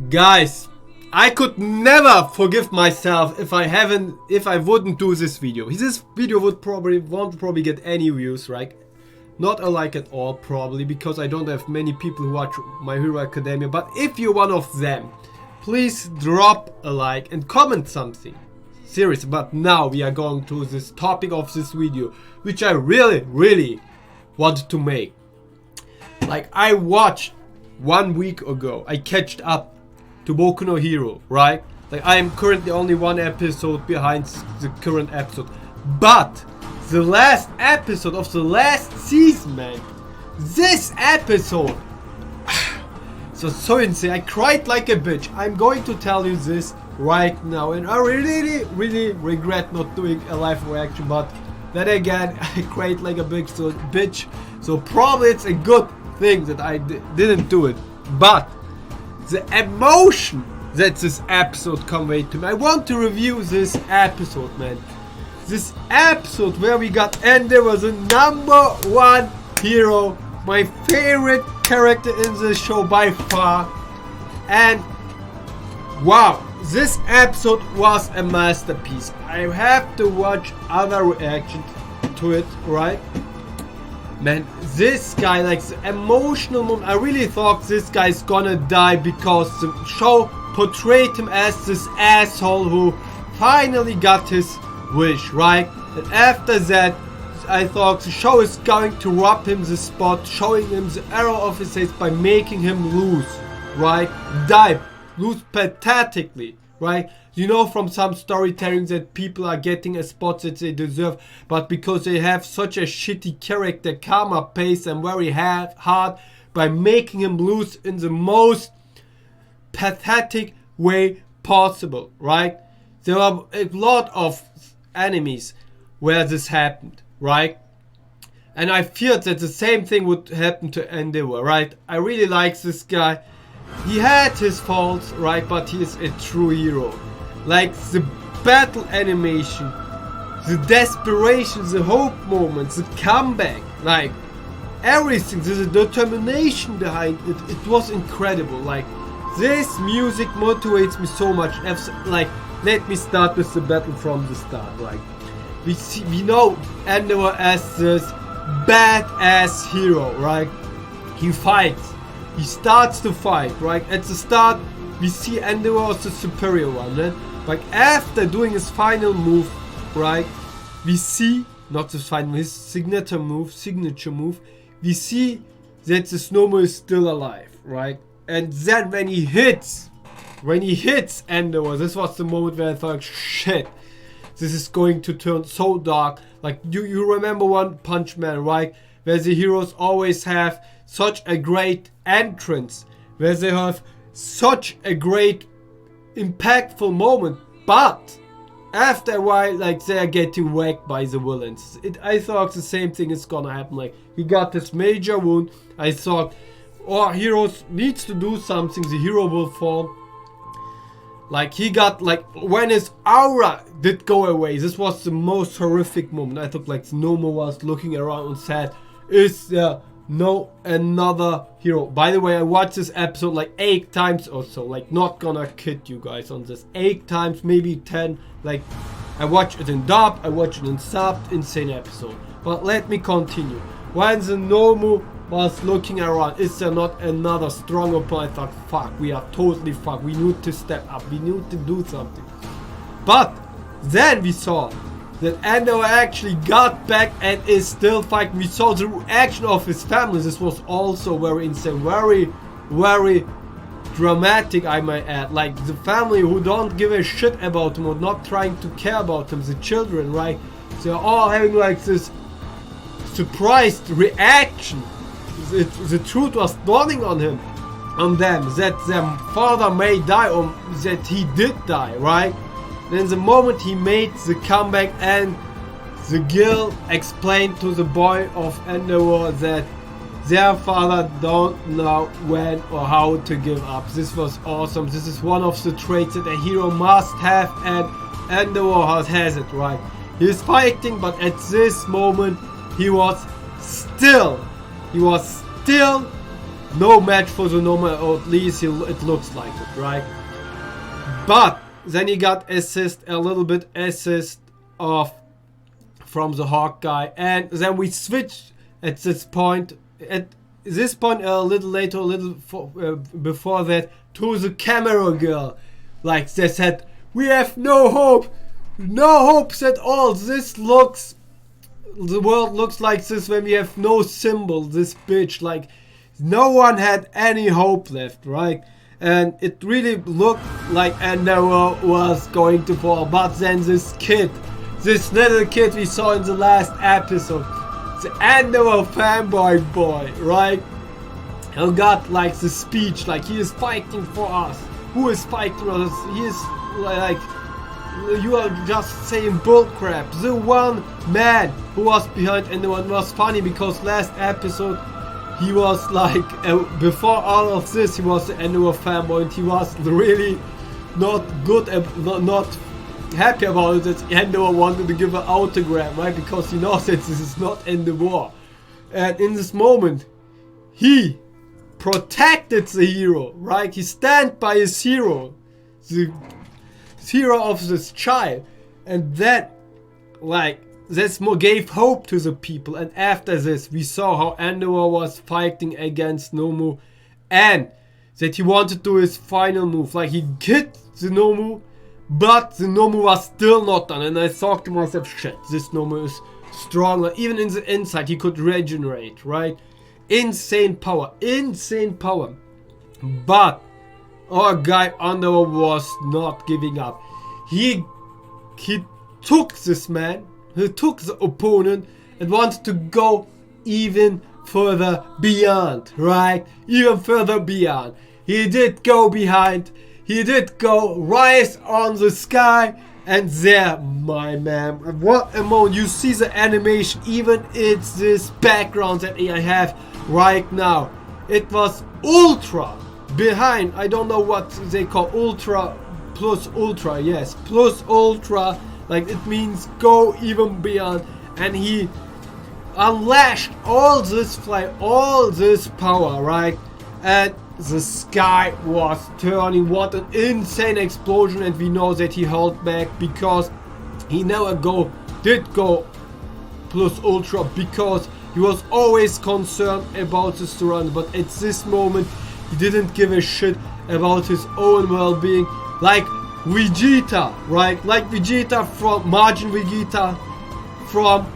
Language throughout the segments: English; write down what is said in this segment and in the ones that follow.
Guys, I could never forgive myself if I wouldn't do this video. This video won't probably get any views, right? Not a like at all, probably, because I don't have many people who watch My Hero Academia. But if you're one of them, please drop a like and comment something. Serious. But now we are going to this topic of this video, which I really wanted to make. Like, I watched 1 week ago, I catched up to Boku no Hero, right? Like, I am currently only one episode behind the current episode, but the last episode of the last season, man, this episode so insane. I cried like a bitch. I'm going to tell you this right now, and I really regret not doing a live reaction, but then again, I cried like a bitch, so probably it's a good thing that I didn't do it. But the emotion that this episode conveyed to me, I want to review this episode, man. This episode where we got Endeavour, the #1 hero, my favorite character in the show by far. And wow, this episode was a masterpiece. I have to watch other reactions to it, right? Man, this guy, like, the emotional moment, I really thought this guy's gonna die because the show portrayed him as this asshole who finally got his wish, right? And after that, I thought the show is going to rob him the spot, showing him the error of his ways by making him lose, right? Lose pathetically, right? You know from some storytelling that people are getting a spot that they deserve, but because they have such a shitty character, karma pays them very hard by making him lose in the most pathetic way possible, right? There are a lot of enemies where this happened, right? And I feared that the same thing would happen to Endeavour, right? I really like this guy. He had his faults, right? But he is a true hero. Like, the battle animation, the desperation, the hope moments, the comeback, like everything, the determination behind it, it was incredible. Like, this music motivates me so much. Like, let me start with the battle from the start. Like, we know Endeavour as this badass hero, right? He fights. He starts to fight, right? At the start, we see Endeavour as the superior one, right? Like, after doing his final move, right? We see, not his final, his signature move, we see that the snowman is still alive, right? And then when he hits Endeavour, this was the moment where I thought, shit, this is going to turn so dark. Like, you remember One Punch Man, right? Where the heroes always have such a great entrance, where they have such a great impactful moment, but after a while, like, they are getting whacked by the villains. I thought the same thing is gonna happen. Like, he got this major wound. I thought, oh, heroes needs to do something, the hero will fall. Like, he got, like, when his aura did go away, this was the most horrific moment. I thought, like, Nomo was looking around and said, is there no another hero? By the way, I watched this episode like 8 times or so. Like, not gonna kid you guys on this. 8 times, maybe 10. Like, I watched it in dub, I watched it in subbed. Insane episode. But let me continue. When the Nomu was looking around, is there not another strong opponent? I thought, fuck, we are totally fucked. We need to step up. We need to do something. But then we saw that Endeavour actually got back and is still fighting. We saw the reaction of his family. This was also very insane, very dramatic, I might add. Like, the family who don't give a shit about him or not trying to care about him, the children, right? They're all having like this surprised reaction. The truth was dawning on them that their father may die, or that he did die, right? Then the moment he made the comeback and the girl explained to the boy of Endeavour that their father don't know when or how to give up. This was awesome. This is one of the traits that a hero must have, and Endeavour has it, right? He is fighting, but at this moment he was still no match for the normal, or at least it looks like it, right? But then he got a little bit assist of from the Hawkeye, and then we switched at this point. At this point, a little later, a little before that, to the camera girl. Like they said, we have no hope, no hopes at all. The world looks like this when we have no symbol. This bitch, like no one had any hope left, right? And it really looked like ENDEAVOUR was going to fall. But then this little kid we saw in the last episode, the ENDEAVOUR fanboy boy, right? He got like the speech, like he is fighting for us. Who is fighting for us? He is like, you are just saying bullcrap. The one man who was behind ENDEAVOUR. It was funny because last episode he was like, before all of this, he was the ENDEAVOUR fanboy, and he was really not good, not happy about it that ENDEAVOUR wanted to give an autograph, right? Because he knows that this is not ENDEAVOUR. And in this moment, he protected the hero, right? He stand by his hero, the hero of this child, and that, like, this more gave hope to the people. And after this, we saw how ENDEAVOUR was fighting against Nomu, and that he wanted to do his final move. Like, he hit the Nomu, but the Nomu was still not done. And I thought to myself, shit, this Nomu is stronger. Even in the inside, he could regenerate, right? Insane power, insane power. But our guy ENDEAVOUR was not giving up. He took this man, he took the opponent, and wanted to go even further beyond, right? Even further beyond. He did go behind, he did go rise on the sky, and there, my man, what a moment. You see the animation, even it's this background that I have right now. It was ultra behind, I don't know what they call ultra plus ultra, yes, plus ultra, like it means go even beyond. And he unleashed all this flame, all this power, right? And the sky was turning. What an insane explosion. And we know that he held back because he never did go plus ultra, because he was always concerned about the surrounding. But at this moment he didn't give a shit about his own well-being, like Vegeta, right? Like Vegeta from Majin Vegeta from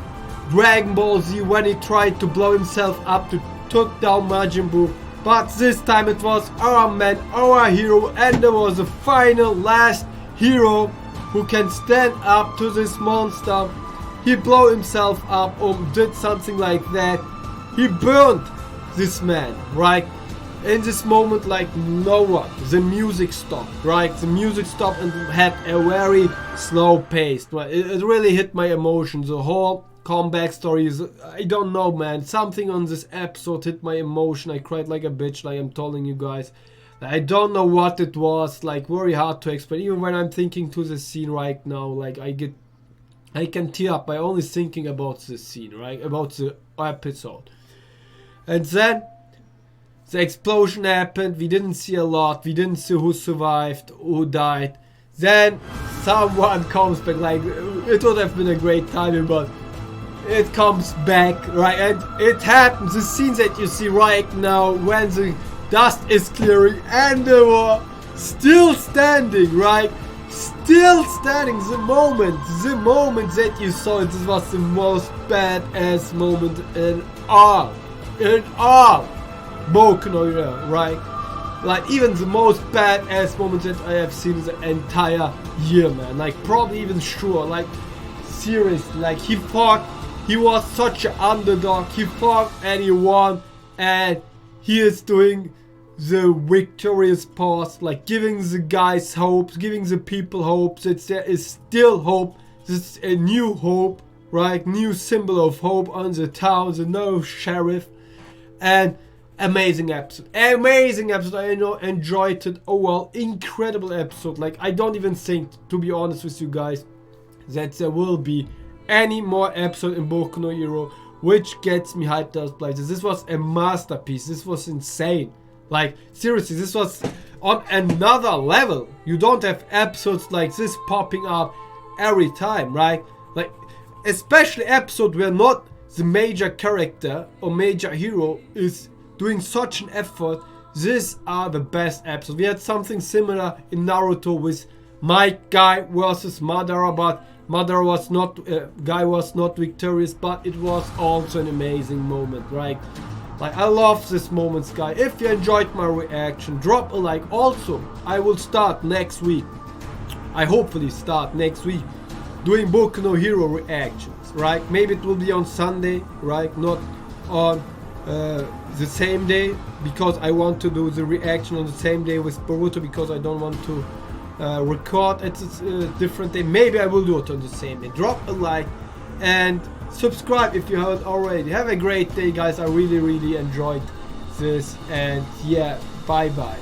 Dragon Ball Z, when he tried to blow himself up to took down Majin Buu. But this time it was our man, our hero, and there was a final last hero who can stand up to this monster. He blew himself up or did something like that. He burned this man, right? In this moment, like no one, the music stopped, right? The music stopped and had a very slow pace, right? It really hit my emotions. The whole comeback story is, I don't know, man, something on this episode hit my emotion. I cried like a bitch, like I'm telling you guys. I don't know what it was, like very hard to explain. Even when I'm thinking to the scene right now, like I can tear up by only thinking about this scene, right? About the episode. And then the explosion happened. We didn't see a lot. We didn't see who survived, who died. Then someone comes back. Like, it would have been a great timing, but it comes back, right? And it happens. The scenes that you see right now, when the dust is clearing, and they were still standing, right? Still standing. The moment that you saw it, this was the most badass moment in all Boku no Hero, right? Like, even the most badass moment that I have seen the entire year, man. Like, probably even sure. Like, seriously, like, he was such an underdog. He fought and he won, and he is doing the victorious pause, like giving the guys hope, giving the people hope that there is still hope. This is a new hope, right? New symbol of hope on the town, the no sheriff. And amazing episode, I enjoyed it overall. Incredible episode. Like, I don't even think, to be honest with you guys, that there will be any more episode in Boku no Hero which gets me hyped as players. This was a masterpiece. This was insane. Like, seriously, this was on another level. You don't have episodes like this popping up every time, right? Like, especially episode where not the major character or major hero is doing such an effort. These are the best episodes. We had something similar in Naruto with Might Guy versus Madara, but Madara was not, Guy was not victorious, but it was also an amazing moment, right? Like, I love this moments, guys. If you enjoyed my reaction, drop a like. Also, I will start next week. I hopefully start next week doing Boku no Hero reactions, right? Maybe it will be on Sunday, right? Not on the same day, because I want to do the reaction on the same day with Boruto, because I don't want to record at a different day. Maybe I will do it on the same day. Drop a like and subscribe if you haven't already. Have a great day, guys. I really enjoyed this, and yeah, bye bye.